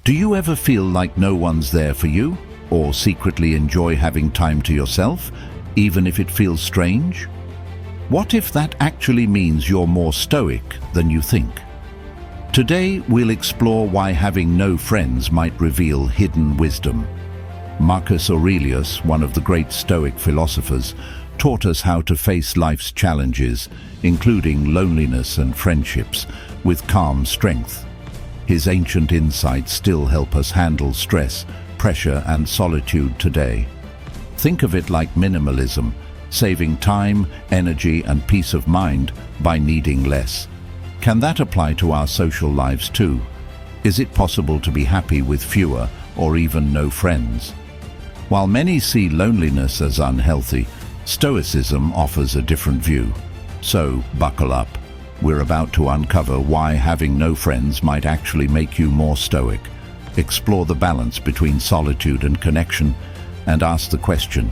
Do you ever feel like no one's there for you, or secretly enjoy having time to yourself, even if it feels strange? What if that actually means you're more stoic than you think? Today, we'll explore why having no friends might reveal hidden wisdom. Marcus Aurelius, one of the great Stoic philosophers, taught us how to face life's challenges, including loneliness and friendships, with calm strength. His ancient insights still help us handle stress, pressure, and solitude today. Think of it like minimalism, saving time, energy, and peace of mind by needing less. Can that apply to our social lives too? Is it possible to be happy with fewer or even no friends? While many see loneliness as unhealthy, Stoicism offers a different view. So, buckle up. We're about to uncover why having no friends might actually make you more stoic, explore the balance between solitude and connection, and ask the question,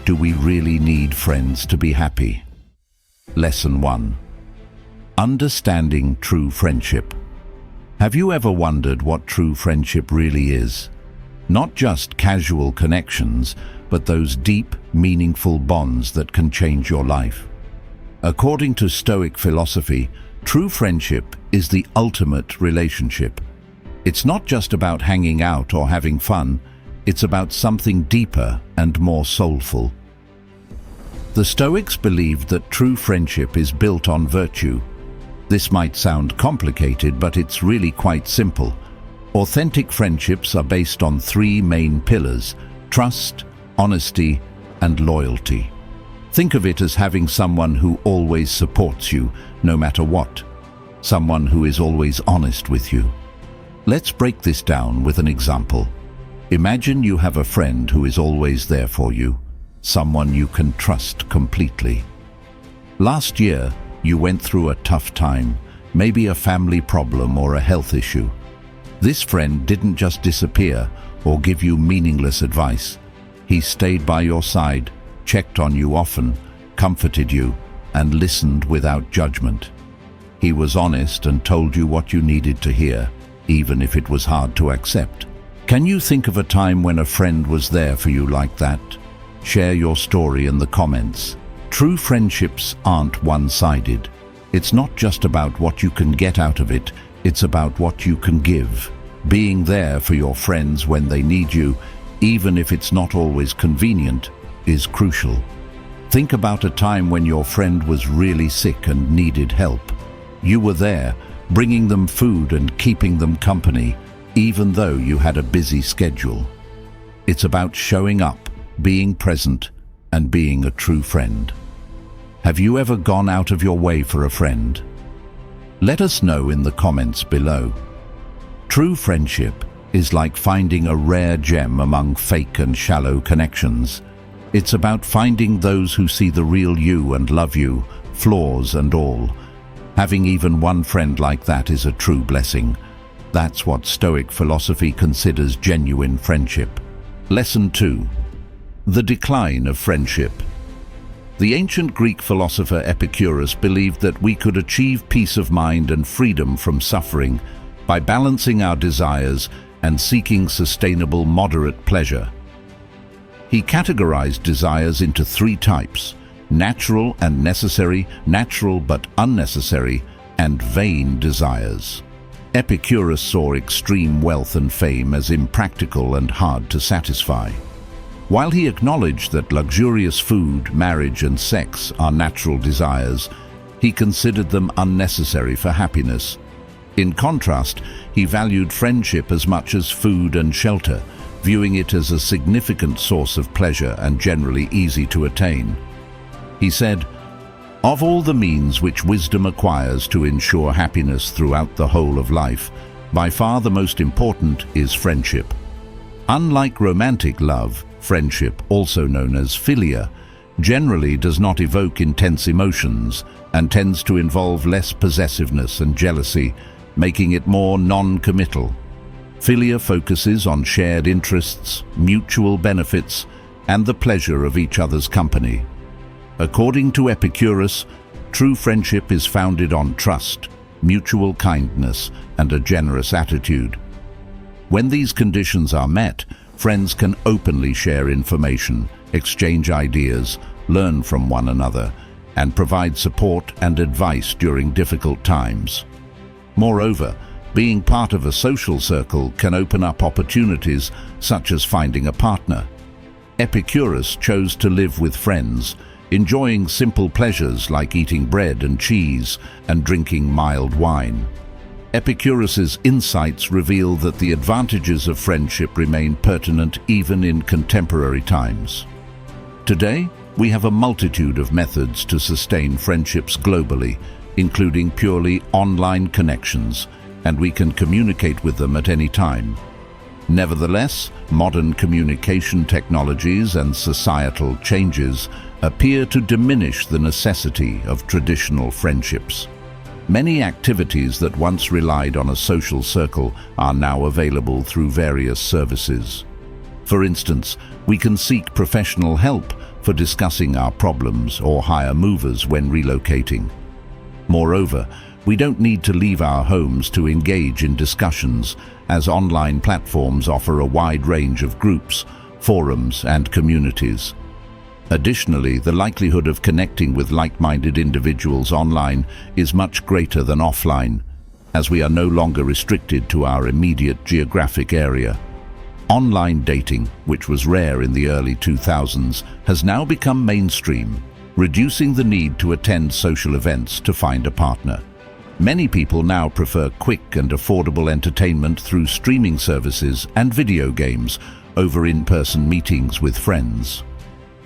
do we really need friends to be happy? Lesson 1. Understanding true friendship. Have you ever wondered what true friendship really is? Not just casual connections, but those deep, meaningful bonds that can change your life. According to Stoic philosophy, true friendship is the ultimate relationship. It's not just about hanging out or having fun, it's about something deeper and more soulful. The Stoics believed that true friendship is built on virtue. This might sound complicated, but it's really quite simple. Authentic friendships are based on three main pillars: trust, honesty, and loyalty. Think of it as having someone who always supports you, no matter what. Someone who is always honest with you. Let's break this down with an example. Imagine you have a friend who is always there for you, someone you can trust completely. Last year, you went through a tough time, maybe a family problem or a health issue. This friend didn't just disappear or give you meaningless advice. He stayed by your side, checked on you often, comforted you, and listened without judgment. He was honest and told you what you needed to hear, even if it was hard to accept. Can you think of a time when a friend was there for you like that? Share your story in the comments. True friendships aren't one-sided. It's not just about what you can get out of it, it's about what you can give. Being there for your friends when they need you, even if it's not always convenient, is crucial. Think about a time when your friend was really sick and needed help. You were there, bringing them food and keeping them company, even though you had a busy schedule. It's about showing up, being present, and being a true friend. Have you ever gone out of your way for a friend? Let us know in the comments below. True friendship is like finding a rare gem among fake and shallow connections. It's about finding those who see the real you and love you, flaws and all. Having even one friend like that is a true blessing. That's what Stoic philosophy considers genuine friendship. Lesson 2. The decline of friendship. The ancient Greek philosopher Epictetus believed that we could achieve peace of mind and freedom from suffering by balancing our desires and seeking sustainable, moderate pleasure. He categorized desires into three types: natural and necessary, natural but unnecessary, and vain desires. Epicurus saw extreme wealth and fame as impractical and hard to satisfy. While he acknowledged that luxurious food, marriage, and sex are natural desires, he considered them unnecessary for happiness. In contrast, he valued friendship as much as food and shelter, viewing it as a significant source of pleasure and generally easy to attain. He said, "Of all the means which wisdom acquires to ensure happiness throughout the whole of life, by far the most important is friendship. Unlike romantic love, friendship, also known as philia, generally does not evoke intense emotions and tends to involve less possessiveness and jealousy, making it more non-committal. Philia focuses on shared interests, mutual benefits, and the pleasure of each other's company. According to Epicurus, true friendship is founded on trust, mutual kindness, and a generous attitude. When these conditions are met, friends can openly share information, exchange ideas, learn from one another, and provide support and advice during difficult times. Moreover, being part of a social circle can open up opportunities such as finding a partner. Epicurus chose to live with friends, enjoying simple pleasures like eating bread and cheese and drinking mild wine. Epicurus's insights reveal that the advantages of friendship remain pertinent even in contemporary times. Today, we have a multitude of methods to sustain friendships globally, including purely online connections, and we can communicate with them at any time. Nevertheless, modern communication technologies and societal changes appear to diminish the necessity of traditional friendships. Many activities that once relied on a social circle are now available through various services. For instance, we can seek professional help for discussing our problems or hire movers when relocating. Moreover, we don't need to leave our homes to engage in discussions, as online platforms offer a wide range of groups, forums, and communities. Additionally, the likelihood of connecting with like-minded individuals online is much greater than offline, as we are no longer restricted to our immediate geographic area. Online dating, which was rare in the early 2000s, has now become mainstream, reducing the need to attend social events to find a partner. Many people now prefer quick and affordable entertainment through streaming services and video games over in-person meetings with friends.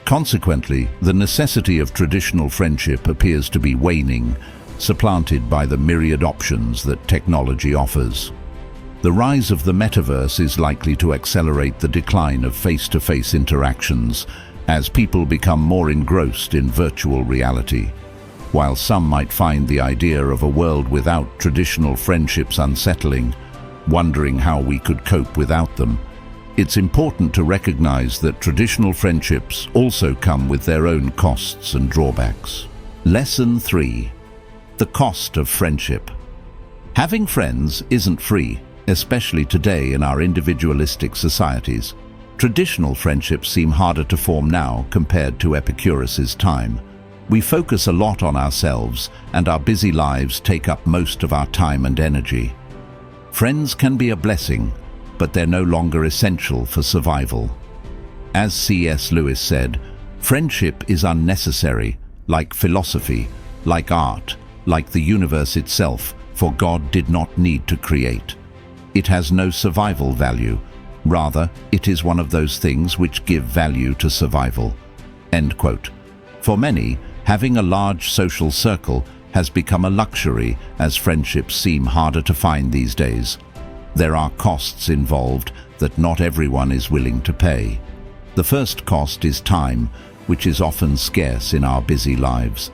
Consequently, the necessity of traditional friendship appears to be waning, supplanted by the myriad options that technology offers. The rise of the metaverse is likely to accelerate the decline of face-to-face interactions as people become more engrossed in virtual reality. While some might find the idea of a world without traditional friendships unsettling, wondering how we could cope without them, it's important to recognize that traditional friendships also come with their own costs and drawbacks. Lesson 3. The cost of friendship. Having friends isn't free, especially today in our individualistic societies. Traditional friendships seem harder to form now compared to Epicurus's time. We focus a lot on ourselves, and our busy lives take up most of our time and energy. Friends can be a blessing, but they're no longer essential for survival. As C.S. Lewis said, friendship is unnecessary, like philosophy, like art, like the universe itself, for God did not need to create. It has no survival value. Rather, it is one of those things which give value to survival. End quote. For many, having a large social circle has become a luxury, as friendships seem harder to find these days. There are costs involved that not everyone is willing to pay. The first cost is time, which is often scarce in our busy lives.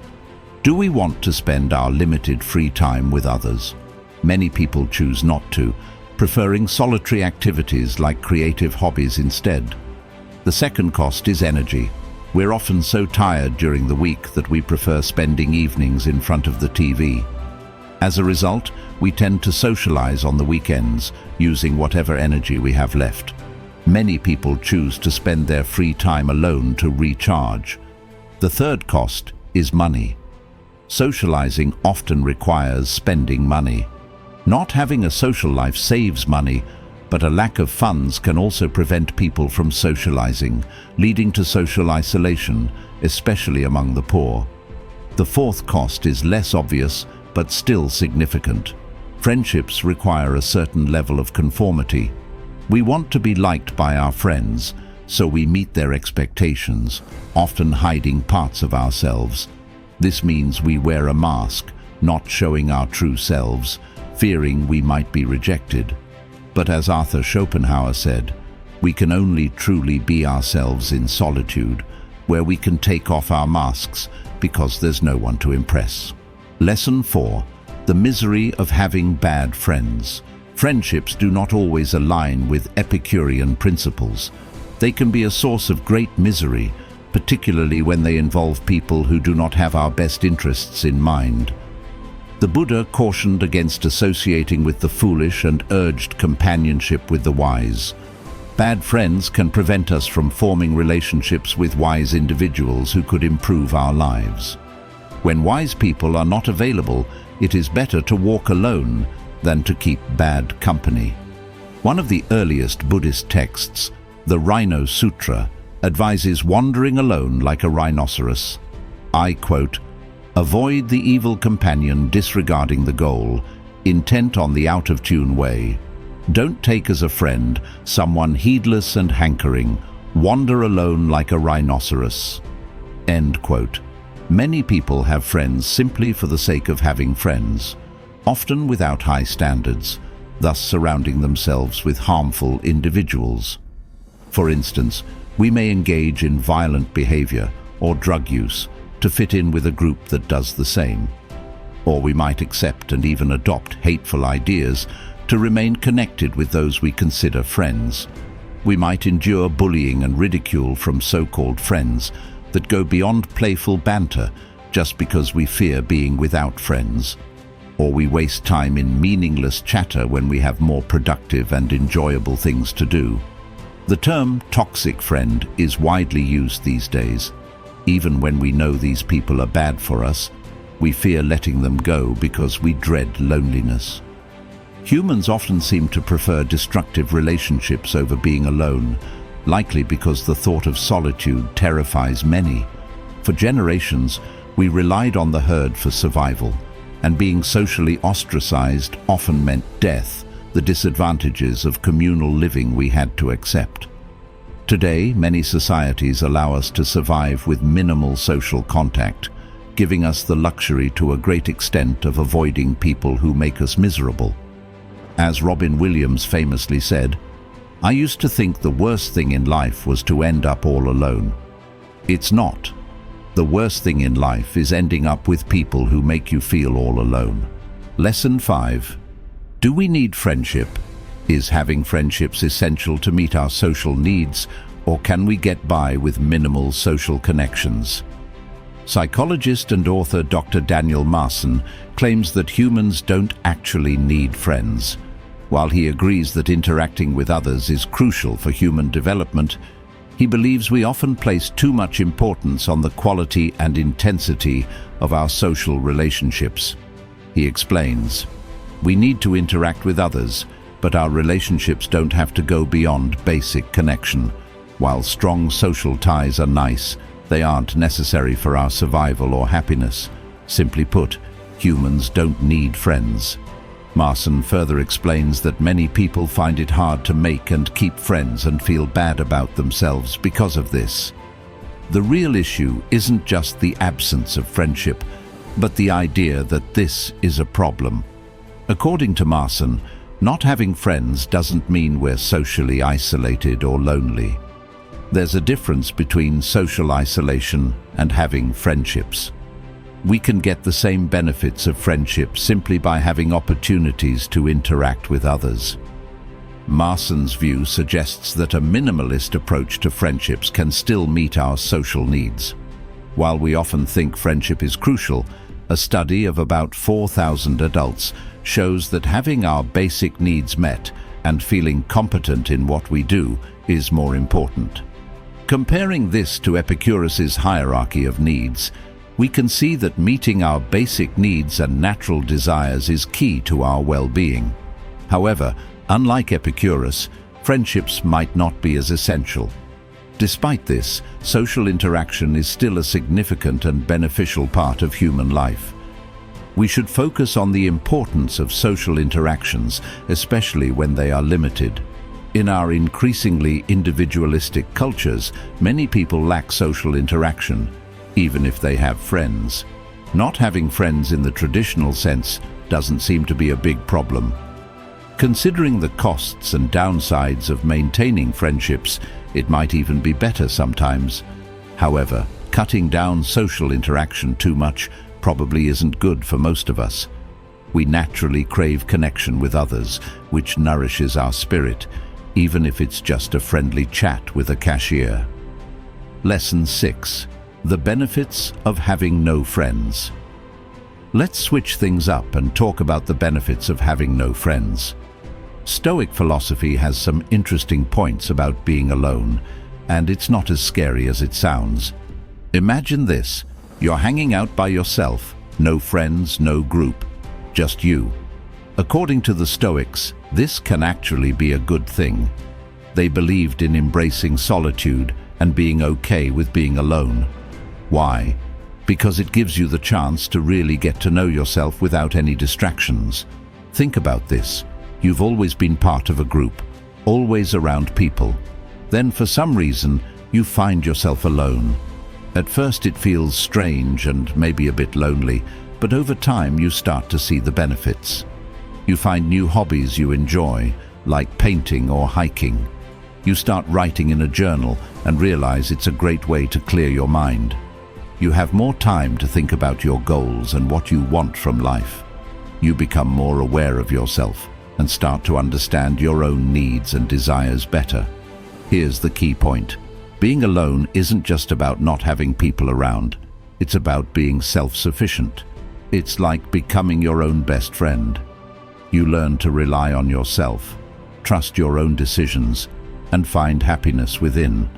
Do we want to spend our limited free time with others? Many people choose not to, preferring solitary activities like creative hobbies instead. The second cost is energy. We're often so tired during the week that we prefer spending evenings in front of the TV. As a result, we tend to socialize on the weekends, using whatever energy we have left. Many people choose to spend their free time alone to recharge. The third cost is money. Socializing often requires spending money. Not having a social life saves money, but a lack of funds can also prevent people from socializing, leading to social isolation, especially among the poor. The fourth cost is less obvious, but still significant. Friendships require a certain level of conformity. We want to be liked by our friends, so we meet their expectations, often hiding parts of ourselves. This means we wear a mask, not showing our true selves, fearing we might be rejected. But as Arthur Schopenhauer said, we can only truly be ourselves in solitude, where we can take off our masks because there's no one to impress. Lesson 4. The misery of having bad friends. Friendships do not always align with Epicurean principles. They can be a source of great misery, particularly when they involve people who do not have our best interests in mind. The Buddha cautioned against associating with the foolish and urged companionship with the wise. Bad friends can prevent us from forming relationships with wise individuals who could improve our lives. When wise people are not available, it is better to walk alone than to keep bad company. One of the earliest Buddhist texts, the Rhino Sutra, advises wandering alone like a rhinoceros. I quote, "Avoid the evil companion disregarding the goal, intent on the out-of-tune way. Don't take as a friend someone heedless and hankering. Wander alone like a rhinoceros." End quote. Many people have friends simply for the sake of having friends, often without high standards, thus surrounding themselves with harmful individuals. For instance, we may engage in violent behavior or drug use to fit in with a group that does the same. Or we might accept and even adopt hateful ideas to remain connected with those we consider friends. We might endure bullying and ridicule from so-called friends that go beyond playful banter just because we fear being without friends. Or we waste time in meaningless chatter when we have more productive and enjoyable things to do. The term toxic friend is widely used these days. Even when we know these people are bad for us, we fear letting them go because we dread loneliness. Humans often seem to prefer destructive relationships over being alone, likely because the thought of solitude terrifies many. For generations, we relied on the herd for survival, and being socially ostracized often meant death, the disadvantages of communal living we had to accept. Today, many societies allow us to survive with minimal social contact, giving us the luxury to a great extent of avoiding people who make us miserable. As Robin Williams famously said, "I used to think the worst thing in life was to end up all alone. It's not. The worst thing in life is ending up with people who make you feel all alone." Lesson 5. Do we need friendship? Is having friendships essential to meet our social needs, or can we get by with minimal social connections? Psychologist and author Dr. Daniel Marson claims that humans don't actually need friends. While he agrees that interacting with others is crucial for human development, he believes we often place too much importance on the quality and intensity of our social relationships. He explains, "We need to interact with others, but our relationships don't have to go beyond basic connection. While strong social ties are nice, they aren't necessary for our survival or happiness. Simply put, humans don't need friends." Marson further explains that many people find it hard to make and keep friends and feel bad about themselves because of this. The real issue isn't just the absence of friendship, but the idea that this is a problem. According to Marson, not having friends doesn't mean we're socially isolated or lonely. There's a difference between social isolation and having friendships. We can get the same benefits of friendship simply by having opportunities to interact with others. Marson's view suggests that a minimalist approach to friendships can still meet our social needs. While we often think friendship is crucial, a study of about 4,000 adults shows that having our basic needs met and feeling competent in what we do is more important. Comparing this to Epicurus's hierarchy of needs, we can see that meeting our basic needs and natural desires is key to our well-being. However, unlike Epicurus, friendships might not be as essential. Despite this, social interaction is still a significant and beneficial part of human life. We should focus on the importance of social interactions, especially when they are limited. In our increasingly individualistic cultures, many people lack social interaction, even if they have friends. Not having friends in the traditional sense doesn't seem to be a big problem. Considering the costs and downsides of maintaining friendships, it might even be better sometimes. However, cutting down social interaction too much probably isn't good for most of us. We naturally crave connection with others, which nourishes our spirit, even if it's just a friendly chat with a cashier. Lesson 6. The benefits of having no friends. Let's switch things up and talk about the benefits of having no friends. Stoic philosophy has some interesting points about being alone, and it's not as scary as it sounds. Imagine this: you're hanging out by yourself, no friends, no group, just you. According to the Stoics, this can actually be a good thing. They believed in embracing solitude and being okay with being alone. Why? Because it gives you the chance to really get to know yourself without any distractions. Think about this. You've always been part of a group, always around people. Then for some reason, you find yourself alone. At first it feels strange and maybe a bit lonely, but over time you start to see the benefits. You find new hobbies you enjoy, like painting or hiking. You start writing in a journal and realize it's a great way to clear your mind. You have more time to think about your goals and what you want from life. You become more aware of yourself and start to understand your own needs and desires better. Here's the key point. Being alone isn't just about not having people around. It's about being self-sufficient. It's like becoming your own best friend. You learn to rely on yourself, trust your own decisions, and find happiness within.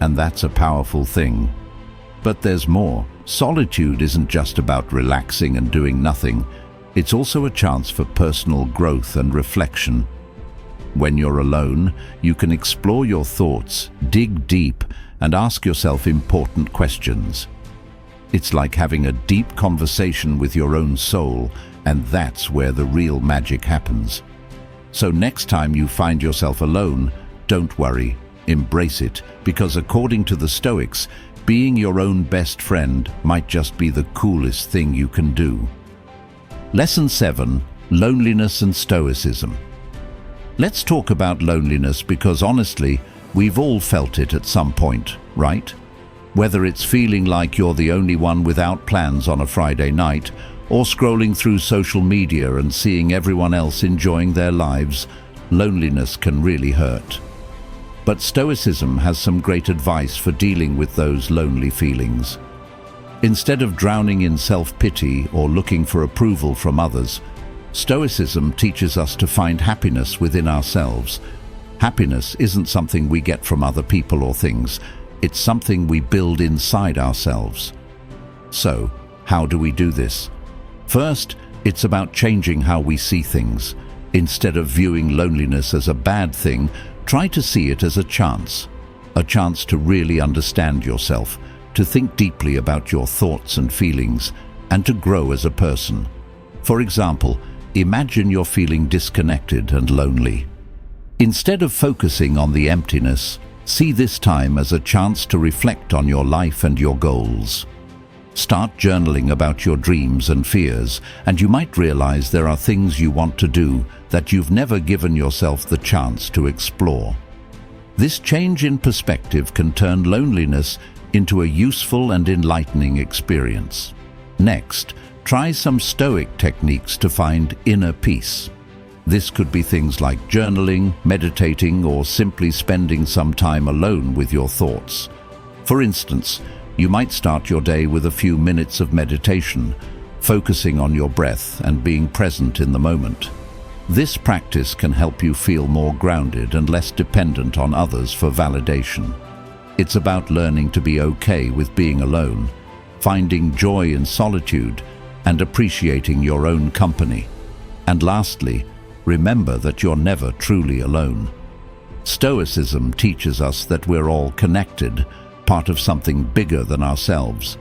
And that's a powerful thing. But there's more. Solitude isn't just about relaxing and doing nothing. It's also a chance for personal growth and reflection. When you're alone, you can explore your thoughts, dig deep, and ask yourself important questions. It's like having a deep conversation with your own soul, and that's where the real magic happens. So next time you find yourself alone, don't worry, embrace it, because according to the Stoics, being your own best friend might just be the coolest thing you can do. Lesson 7: Loneliness and Stoicism. Let's talk about loneliness because honestly, we've all felt it at some point, right? Whether it's feeling like you're the only one without plans on a Friday night, or scrolling through social media and seeing everyone else enjoying their lives, loneliness can really hurt. But Stoicism has some great advice for dealing with those lonely feelings. Instead of drowning in self-pity or looking for approval from others, Stoicism teaches us to find happiness within ourselves. Happiness isn't something we get from other people or things. It's something we build inside ourselves. So, how do we do this? First, it's about changing how we see things. Instead of viewing loneliness as a bad thing, try to see it as a chance to really understand yourself, to think deeply about your thoughts and feelings, and to grow as a person. For example, imagine you're feeling disconnected and lonely. Instead of focusing on the emptiness, see this time as a chance to reflect on your life and your goals. Start journaling about your dreams and fears, and you might realize there are things you want to do that you've never given yourself the chance to explore. This change in perspective can turn loneliness into a useful and enlightening experience. Next, try some Stoic techniques to find inner peace. This could be things like journaling, meditating, or simply spending some time alone with your thoughts. For instance, you might start your day with a few minutes of meditation, focusing on your breath and being present in the moment. This practice can help you feel more grounded and less dependent on others for validation. It's about learning to be okay with being alone, finding joy in solitude, and appreciating your own company. And lastly, remember that you're never truly alone. Stoicism teaches us that we're all connected, part of something bigger than ourselves.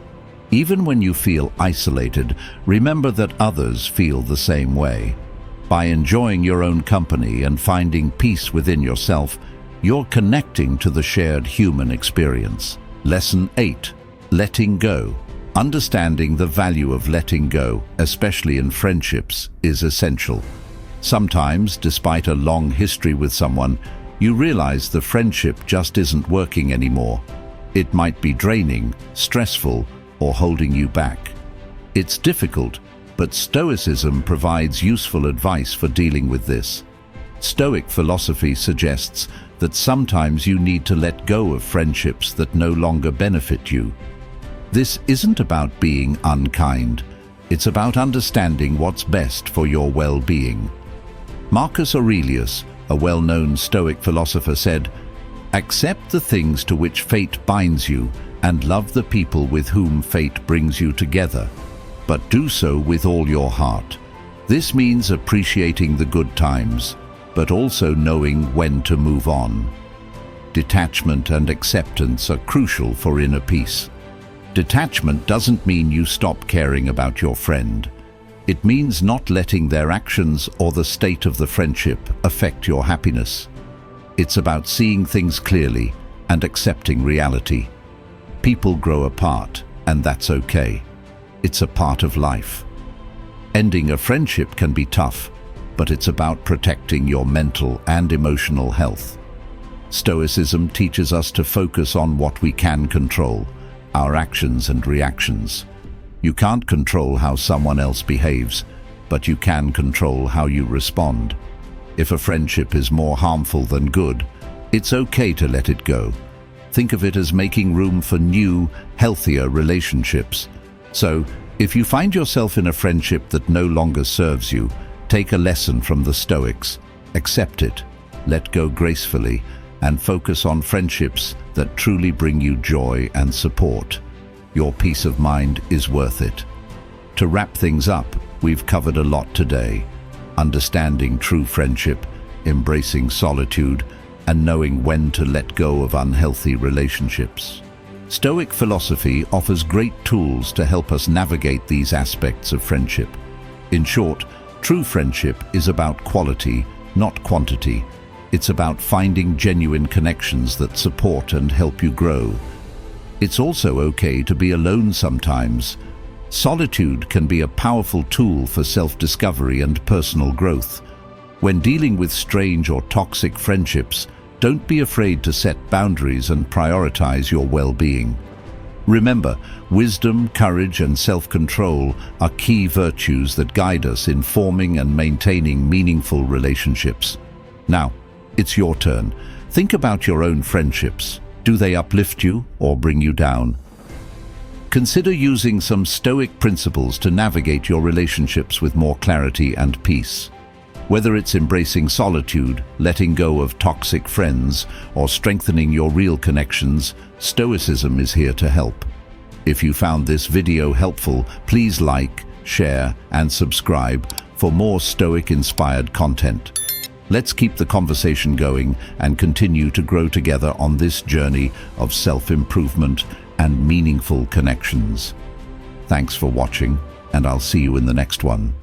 Even when you feel isolated, remember that others feel the same way. By enjoying your own company and finding peace within yourself, you're connecting to the shared human experience. Lesson 8: Letting go. Understanding the value of letting go, especially in friendships, is essential. Sometimes, despite a long history with someone, you realize the friendship just isn't working anymore. It might be draining, stressful, or holding you back. It's difficult, but Stoicism provides useful advice for dealing with this. Stoic philosophy suggests that sometimes you need to let go of friendships that no longer benefit you. This isn't about being unkind. It's about understanding what's best for your well-being. Marcus Aurelius, a well-known Stoic philosopher, said, "Accept the things to which fate binds you and love the people with whom fate brings you together, but do so with all your heart." This means appreciating the good times, but also knowing when to move on. Detachment and acceptance are crucial for inner peace. Detachment doesn't mean you stop caring about your friend. It means not letting their actions or the state of the friendship affect your happiness. It's about seeing things clearly and accepting reality. People grow apart, and that's okay. It's a part of life. Ending a friendship can be tough, but it's about protecting your mental and emotional health. Stoicism teaches us to focus on what we can control, our actions and reactions. You can't control how someone else behaves, but you can control how you respond. If a friendship is more harmful than good, it's okay to let it go. Think of it as making room for new, healthier relationships. So, if you find yourself in a friendship that no longer serves you, take a lesson from the Stoics. Accept it, let go gracefully, and focus on friendships that truly bring you joy and support. Your peace of mind is worth it. To wrap things up, we've covered a lot today. Understanding true friendship, embracing solitude, and knowing when to let go of unhealthy relationships. Stoic philosophy offers great tools to help us navigate these aspects of friendship. In short, true friendship is about quality, not quantity. It's about finding genuine connections that support and help you grow. It's also okay to be alone sometimes. Solitude can be a powerful tool for self-discovery and personal growth. When dealing with strange or toxic friendships, don't be afraid to set boundaries and prioritize your well-being. Remember, wisdom, courage, and self-control are key virtues that guide us in forming and maintaining meaningful relationships. Now, it's your turn. Think about your own friendships. Do they uplift you or bring you down? Consider using some Stoic principles to navigate your relationships with more clarity and peace. Whether it's embracing solitude, letting go of toxic friends, or strengthening your real connections, Stoicism is here to help. If you found this video helpful, please like, share, and subscribe for more Stoic-inspired content. Let's keep the conversation going and continue to grow together on this journey of self-improvement and meaningful connections. Thanks for watching, and I'll see you in the next one.